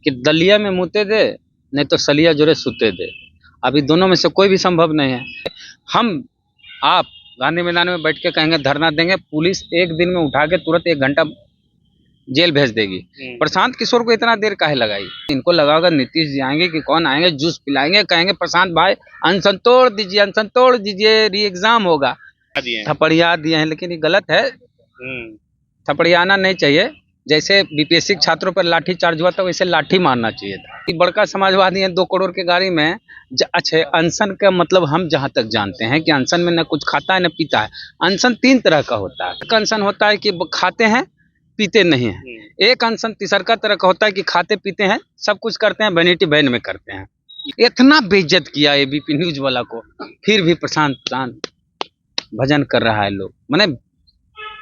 कि दलिया में मुते दे नहीं तो सलिया जोरे सुते दे। अभी दोनों में से कोई भी संभव नहीं है। आप गांधी मैदान में बैठ के कहेंगे धरना देंगे, पुलिस एक दिन में उठा के तुरंत 1 घंटा जेल भेज देगी। प्रशांत किशोर को इतना देर काहे लगाई? इनको लगा होगा नीतीश जी आएंगे कि कौन आएंगे, जूस पिलाएंगे, कहेंगे प्रशांत भाई अनशन तोड़ दीजिए, री एग्जाम होगा। थपड़िया दिए हैं, लेकिन ये गलत है। थपड़ियाना नहीं चाहिए। जैसे बीपीएससी छात्रों पर लाठी चार्ज हुआ था वैसे लाठी मारना चाहिए था। ये बड़का समाजवादी है, 2 करोड़ के गाड़ी में। अच्छा, अनशन का मतलब हम जहाँ तक जानते हैं कि अनशन में न कुछ खाता है न पीता है। अनशन 3 तरह का होता है। एक अनशन होता है कि खाते हैं पीते नहीं है। एक अनशन तीसरा तरह का होता है कि खाते पीते हैं, सब कुछ करते हैं, वैनिटी वैन में करते हैं। इतना बेइज्जत किया एबीपी न्यूज वाला को, फिर भी प्रशांत भजन कर रहा है। लोग माने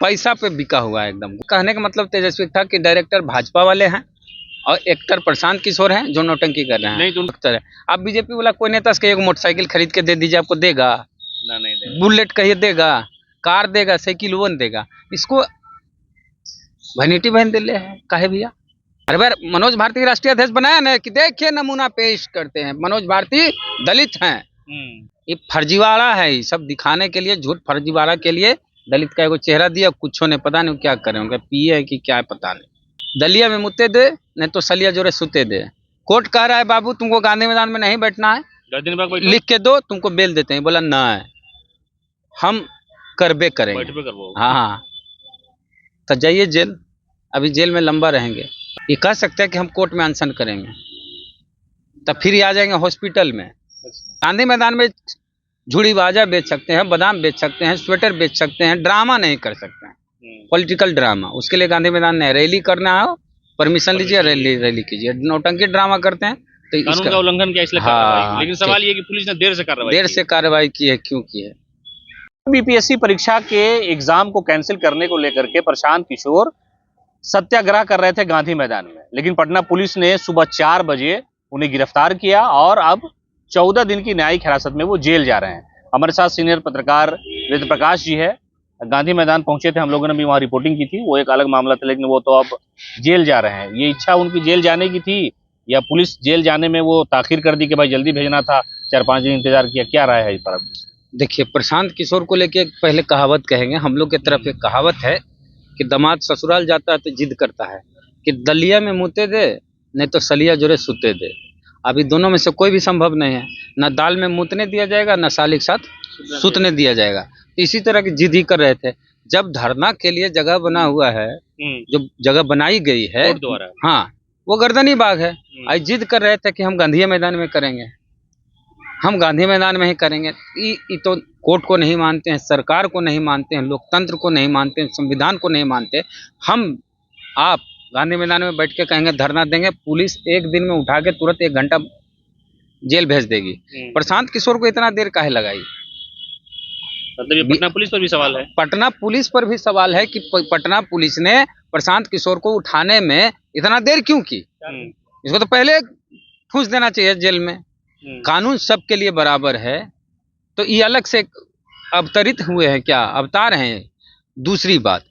पैसा पे बिका हुआ है एकदम। कहने का मतलब तेजस्वी था कि डायरेक्टर भाजपा वाले हैं और एक्टर प्रशांत किशोर हैं जो नौटंकी कर रहे हैं। नहीं तो एक्टर है। आप बीजेपी वाला कोई नेता से एक मोटरसाइकिल खरीद के दे दीजिए, आपको देगा? ना, नहीं देगा। बुलेट कहिए देगा, कार देगा, साइकिल वन देगा। इसको वैनिटी वैन दे ले है काहे भैया? अरे बार मनोज भारती राष्ट्रीय अध्यक्ष बनाया ना कि देखिए नमूना पेश करते हैं। मनोज भारती दलित हैं। ये फर्जीवाड़ा है, ये सब दिखाने के लिए, झूठ फर्जीवाड़ा के लिए दलित का एगो चेहरा दिया। कुछ ने पता नहीं क्या करे होंगे, पिए है कि क्या है पता नहीं। दलिया में मुते दे नहीं तो सलिया जोरे सुते दे। कोर्ट कह रहा है बाबू तुमको गांधी मैदान में नहीं बैठना है, लिख के दो, तुमको बेल देते हैं। बोला ना है, हम करबे करेंगे। हाँ, तो जाइए जेल, अभी जेल में लंबा रहेंगे। ये कह सकते हैं कि हम कोर्ट में अनशन करेंगे, तब फिर आ जाएंगे हॉस्पिटल में। गांधी मैदान में झूड़ी बाजा बेच सकते हैं, बादाम बेच सकते हैं, स्वेटर बेच सकते हैं, ड्रामा नहीं कर सकते हैं। पॉलिटिकल ड्रामा उसके लिए गांधी मैदान में रैली करना हो, परमिशन लीजिए, रैली कीजिए। नौटंकी ड्रामा करते हैं तो कानून का उल्लंघन किया, इसलिए कार्रवाई। लेकिन सवाल ये कि पुलिस ने देर से कार्रवाई की है, क्यों की है? बीपीएससी परीक्षा के एग्जाम को कैंसिल करने को लेकर के प्रशांत किशोर सत्याग्रह कर रहे थे गांधी मैदान में, लेकिन पटना पुलिस ने सुबह 4 बजे उन्हें गिरफ्तार किया और अब 14 दिन की न्यायिक हिरासत में वो जेल जा रहे हैं। हमारे साथ सीनियर पत्रकार वेद प्रकाश जी है। गांधी मैदान पहुंचे थे, हम लोगों ने भी वहां रिपोर्टिंग की थी, वो एक अलग मामला था, लेकिन वो तो अब जेल जा रहे हैं। ये इच्छा उनकी जेल जाने की थी या पुलिस जेल जाने में वो ताखिर कर दी कि भाई जल्दी भेजना था, 4-5 दिन इंतजार किया? क्या राय है इस पर? देखिए, प्रशांत किशोर को लेके पहले कहावत कहेंगे। हम लोग की तरफ एक कहावत है कि दामाद ससुराल जाता है तो जिद करता है कि दलिया में मुते दे नहीं तो सलिया जोरे सुते दे। अभी दोनों में से कोई भी संभव नहीं है। ना दाल में मुतने दिया जाएगा, ना साली के साथ सुतने दिया जाएगा। तो इसी तरह की जिद ही कर रहे थे। जब धरना के लिए जगह बना हुआ है, जो जगह बनाई गई है, हाँ, वो गर्दनी बाग है। आज जिद कर रहे थे कि हम गांधी मैदान में करेंगे, हम गांधी मैदान में ही करेंगे। ये तो कोर्ट को नहीं मानते हैं, सरकार को नहीं मानते हैं, लोकतंत्र को नहीं मानते हैं, संविधान को नहीं मानते। आप गांधी मैदान में बैठ के कहेंगे धरना देंगे, पुलिस एक दिन में उठा के तुरंत 1 घंटा जेल भेज देगी। प्रशांत किशोर को इतना देर काहे लगाई? मतलब ये पटना पुलिस पर भी सवाल है। पटना पुलिस पर भी सवाल है कि पटना पुलिस ने प्रशांत किशोर को उठाने में इतना देर क्यों की? इसको तो पहले ठूस देना चाहिए जेल में। कानून सबके लिए बराबर है, तो ये अलग से अवतरित हुए हैं क्या? अवतार हैं। दूसरी बात,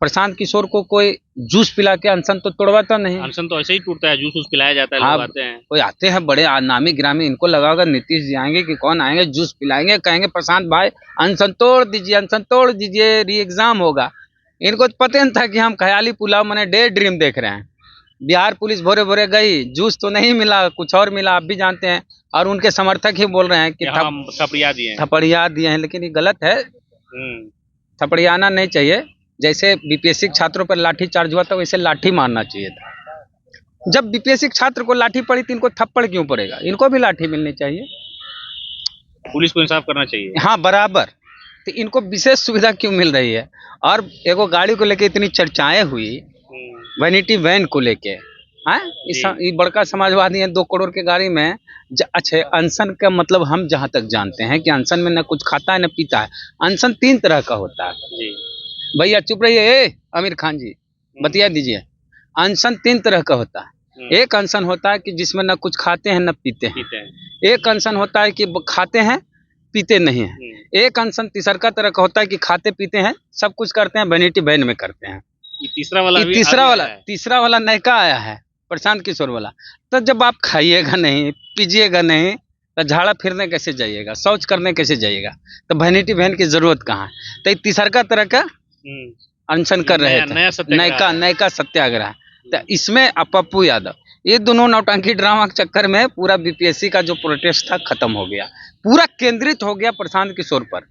प्रशांत किशोर को कोई जूस पिला के अनशन तो तोड़वाता नहीं। अनशन तो ऐसे ही टूटता है, जूस पिलाया जाता है। लोग आते हैं, कोई आते हैं बड़े नामी ग्रामी, इनको लगा होगा नीतीश जी आएंगे कि कौन आएंगे, जूस पिलाएंगे, कहेंगे प्रशांत भाई अनशन तोड़ दीजिए, री एग्जाम होगा। इनको पता नहीं था कि हम ख्याली पुलाव मैंने डे ड्रीम देख रहे हैं। बिहार पुलिस भोरे भोरे गई, जूस तो नहीं मिला, कुछ और मिला, आप भी जानते हैं। और उनके समर्थक ही बोल रहे हैं कि थपड़िया दिए हैं, लेकिन ये गलत है। थपड़ियाना नहीं चाहिए। जैसे बीपीएससी छात्रों पर लाठी चार्ज हुआ था वैसे लाठी मारना चाहिए था। जब बीपीएससी छात्र को लाठी पड़ी तो इनको थप्पड़ क्यों पड़ेगा? इनको भी लाठी मिलनी चाहिए। पुलिस को इंसाफ करना चाहिए। हाँ, बराबर। तो इनको विशेष सुविधा क्यों मिल रही है? और एगो गाड़ी को लेके इतनी चर्चाएं हुई, वैनिटी वैन को लेके। ये बड़का समाजवादी है, 2 करोड़ के गाड़ी में। अच्छा, अनशन का मतलब हम जहाँ तक जानते हैं कि अनशन में न कुछ खाता है न पीता है। अनशन 3 तरह का होता है। भैया चुप रहिए, आमिर खान जी बतिया दीजिए। अनशन 3 तरह का होता है। एक अनशन होता है कि जिसमें न कुछ खाते हैं न पीते हैं। एक अनशन होता है कि खाते हैं पीते नहीं हैं। एक अनशन तीसरा तरह का होता है कि खाते पीते हैं, सब कुछ करते हैं, वैनिटी वैन में करते हैं। तीसरा वाला नयका आया है। प्रशांत किशोर वाला। तो जब आप खाइएगा नहीं, पीजिएगा नहीं, तो झाड़ा फिरने कैसे जाइएगा, शौच करने कैसे जाइएगा? तो वैनिटी वैन की जरूरत कहाँ है? तो तीसरा तरह का अनशन कर रहे थे, नयका सत्याग्रह। तो इसमें पप्पू यादव, ये दोनों नौटंकी ड्रामा के चक्कर में पूरा बीपीएससी का जो प्रोटेस्ट था खत्म हो गया, पूरा केंद्रित हो गया प्रशांत किशोर पर।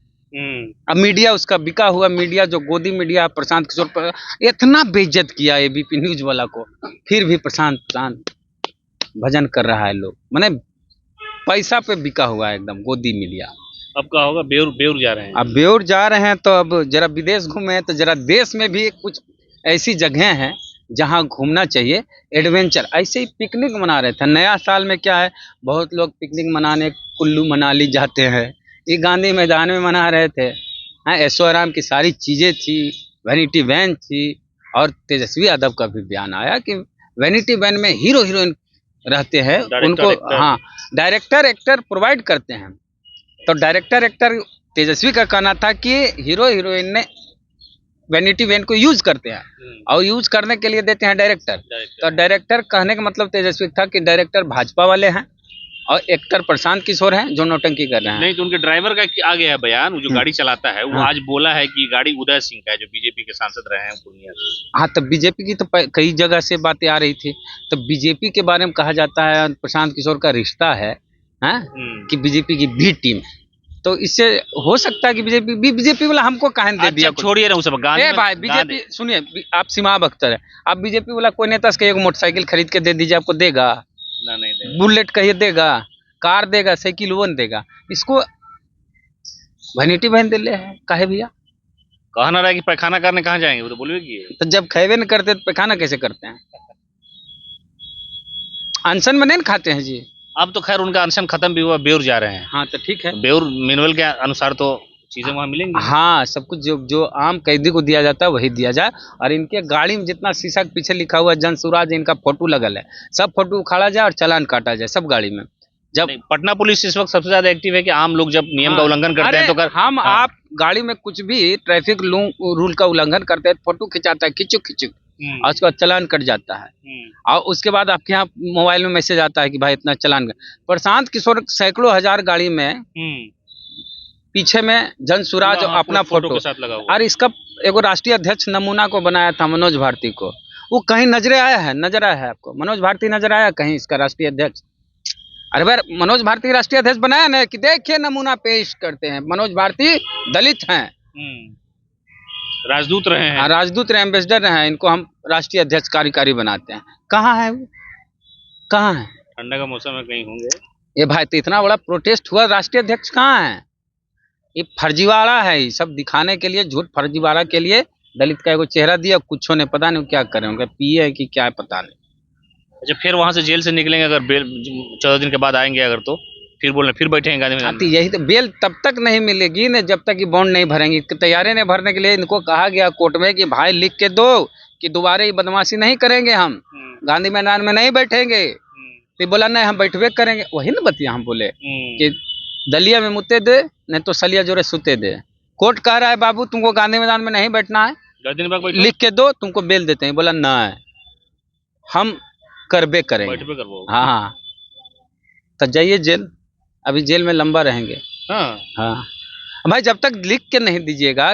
अब मीडिया उसका बिका हुआ मीडिया, जो गोदी मीडिया प्रशांत किशोर पर इतना बेइज्जत किया एबीपी न्यूज वाला को, फिर भी प्रशांत भजन कर रहा है लोग, माने पैसा पे बिका हुआ है एकदम गोदी मीडिया। अब क्या होगा? बेउर जा रहे हैं। अब बेउर जा रहे हैं, तो अब जरा विदेश घूमे, तो जरा देश में भी कुछ ऐसी जगह हैं जहां घूमना चाहिए, एडवेंचर। ऐसे ही पिकनिक मना रहे थे, नया साल में क्या है, बहुत लोग पिकनिक मनाने कुल्लू मनाली जाते हैं, ये गांधी मैदान में मना रहे थे। हाँ, ऐशोआराम की सारी चीजें थी, वैनिटी वैन थी, और तेजस्वी यादव का भी बयान आया कि वैनिटी वैन में हीरो हीरोइन रहते हैं, उनको हाँ डायरेक्टर एक्टर प्रोवाइड करते हैं। तो डायरेक्टर एक्टर तेजस्वी का कहना था कि हीरो हीरोइन ने वैनिटी वैन को यूज करते हैं, और यूज करने के लिए देते हैं डायरेक्टर। तो डायरेक्टर कहने का मतलब तेजस्वी था कि डायरेक्टर भाजपा वाले हैं और एक्टर प्रशांत किशोर हैं जो नौटंकी कर रहे हैं। नहीं, तो उनके ड्राइवर का आ गया है बयान, वो जो गाड़ी चलाता है वो आज बोला है कि गाड़ी उदय सिंह का है, जो बीजेपी के सांसद रहे हैं पूर्णिया से। हाँ, तो बीजेपी की तो कई जगह से बातें आ रही थी, तो बीजेपी के बारे में कहा जाता है प्रशांत किशोर का रिश्ता है, कि बीजेपी की बी टीम है। तो इससे हो सकता है कि बीजेपी वाला हमको कहने दे दिया। छोड़िए ना उस भाई, बीजेपी सुनिए, आप सीमाब अख्तर है, आप बीजेपी वाला कोई नेता से एक मोटरसाइकिल खरीद के दे दीजिए, आपको देगा? नहीं। बुलेट कहिए देगा, कार देगा, साइकिल वन देगा, इसको वैनिटी वैन दे ले है काहे भैया? कहना रहा है कि पैखाना करने कहाँ जाएंगे, वो तो बोलवे कि तो जब खेबे नहीं करते तो पैखाना कैसे करते हैं? अनशन में नहीं खाते हैं जी। अब तो खैर उनका अनशन खत्म भी हुआ, बेउर जा रहे हैं। हाँ, तो ठीक है, बेउर मैनुअल के अनुसार तो चीजें वहाँ मिलेंगी। हाँ, सब कुछ जो आम कैदी को दिया जाता है वही दिया जाए। और इनके गाड़ी में जितना शीशा के पीछे लिखा हुआ जन स्वराज, इनका फोटो लगल है, सब फोटो उखाड़ा जाए और चालान काटा जाए सब गाड़ी में। जब पटना पुलिस इस वक्त सबसे ज्यादा एक्टिव है कि आम लोग जब नियम का उल्लंघन करते हैं तो हम आप गाड़ी में कुछ भी ट्रैफिक रूल का उल्लंघन करते हैं, फोटो खिंचाता है खिचुक और उसका चालान कट जाता है, और उसके बाद आपके यहाँ मोबाइल में मैसेज आता है कि भाई इतना चालान। प्रशांत किशोर सैकड़ों हजार गाड़ी में पीछे में जन स्वराज अपना फोटो के साथ लगा हुआ। और इसका एगो राष्ट्रीय अध्यक्ष नमूना को बनाया था मनोज भारती को, वो कहीं नजर आया है आपको? मनोज भारती नजर आया कहीं इसका राष्ट्रीय अध्यक्ष? अरे भाई, मनोज भारती राष्ट्रीय अध्यक्ष बनाया ना, कि देखिए नमूना पेश करते हैं, मनोज भारती दलित हैं, राजदूत रहे हैं, राजदूत रहे, एम्बेसडर रहे हैं, इनको हम राष्ट्रीय अध्यक्ष कार्यकारी बनाते हैं। कहाँ है वो? कहाँ है? ठंडा का मौसम में कहीं होंगे। ये भाई, तो इतना बड़ा प्रोटेस्ट हुआ, राष्ट्रीय अध्यक्ष कहाँ है? ये फर्जीवाड़ा है, ये सब दिखाने के लिए, झूठ फर्जीवाड़ा के लिए दलित का एगो चेहरा दिया, कुछ ने पता नहीं क्या करें, उनका पिए है कि क्या है पता नहीं। अच्छा, फिर वहां से जेल से निकलेंगे, अगर बेल 14 दिन के बाद आएंगे अगर, तो फिर बोलने फिर बैठेंगे गांधी मैदान में। यही तो, बेल तब तक नहीं मिलेगी न जब तक कि बॉन्ड नहीं भरेंगे। तैयारी नहीं भरने के लिए इनको कहा गया कोर्ट में कि भाई लिख के दो कि दोबारा ये बदमाशी नहीं करेंगे, हम गांधी मैदान में नहीं बैठेंगे। तो बोला नहीं, हम बैठवे करेंगे, वही ना बतिया हम बोले कि दलिया में मुते दे, नहीं तो सलिया जोरे सुते दे। कोर्ट कह रहा है बाबू तुमको गांधी मैदान में नहीं बैठना है, लिख के दो, तुमको बेल देते हैं। बोला नहीं, हम करबे करेंगे। हाँ, तो जाइए जेल, अभी जेल में लंबा रहेंगे। हाँ भाई, जब तक लिख के नहीं दीजिएगा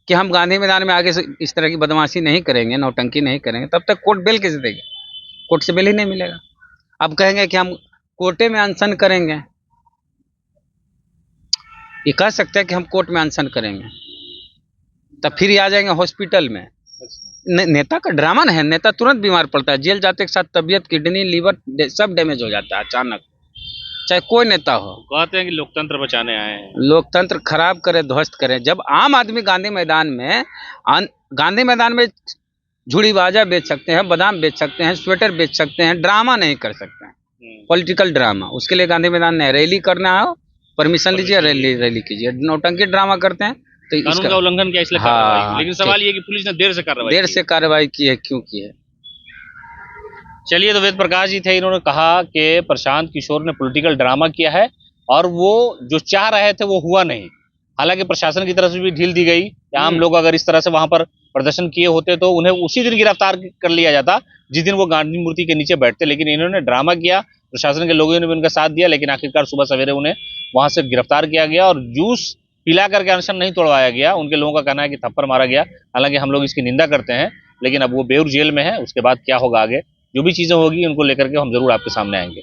कि हम गांधी मैदान में आगे से इस तरह की बदमाशी नहीं करेंगे, नौटंकी नहीं करेंगे, तब तक कोर्ट बेल कैसे देगी? कोर्ट से बेल ही नहीं मिलेगा। अब कहेंगे कि हम कोर्टे में अनशन करेंगे, ये कह सकते हैं कि हम कोर्ट में अनशन करेंगे, तब फिर आ जाएंगे हॉस्पिटल में। नेता का ड्रामा नहीं है, नेता तुरंत बीमार पड़ता है, जेल जाते के साथ तबीयत, किडनी, लीवर सब डैमेज हो जाता है अचानक, चाहे कोई नेता हो। कहते हैं कि लोकतंत्र बचाने आए हैं। लोकतंत्र खराब करे, ध्वस्त करे। जब आम आदमी गांधी मैदान में झुड़ी बाजा बेच सकते हैं, बादाम बेच सकते हैं, स्वेटर बेच सकते हैं, ड्रामा नहीं कर सकते हैं, पॉलिटिकल ड्रामा, उसके लिए गांधी मैदान नहीं। रैली करना हो परमिशन लीजिए, रैली कीजिए। नौटंकी ड्रामा करते हैं तो कानून का उल्लंघन किया, इसलिए कार्रवाई। लेकिन सवाल ये कि पुलिस ने देर से कार्रवाई की है, क्यों की है? चलिए, तो वेद प्रकाश जी थे, इन्होंने कहा कि प्रशांत किशोर ने पॉलिटिकल ड्रामा किया है और वो जो चाह रहे थे वो हुआ नहीं। हालांकि प्रशासन की तरफ से भी ढील दी गई। आम लोग अगर इस तरह से वहां पर प्रदर्शन किए होते तो उन्हें उसी दिन गिरफ्तार कर लिया जाता जिस दिन वो गांधी मूर्ति के नीचे बैठते, लेकिन इन्होंने ड्रामा किया। प्रशासन के लोगों ने भी उनका साथ दिया, लेकिन आखिरकार सुबह सवेरे उन्हें वहां से गिरफ्तार किया गया और जूस पिला करके अनशन नहीं तोड़वाया गया। उनके लोगों का कहना है कि थप्पड़ मारा गया। हालांकि हम लोग इसकी निंदा करते हैं, लेकिन अब वो बेऊर जेल में है। उसके बाद क्या होगा आगे, जो भी चीजें होगी उनको लेकर के हम जरूर आपके सामने आएंगे।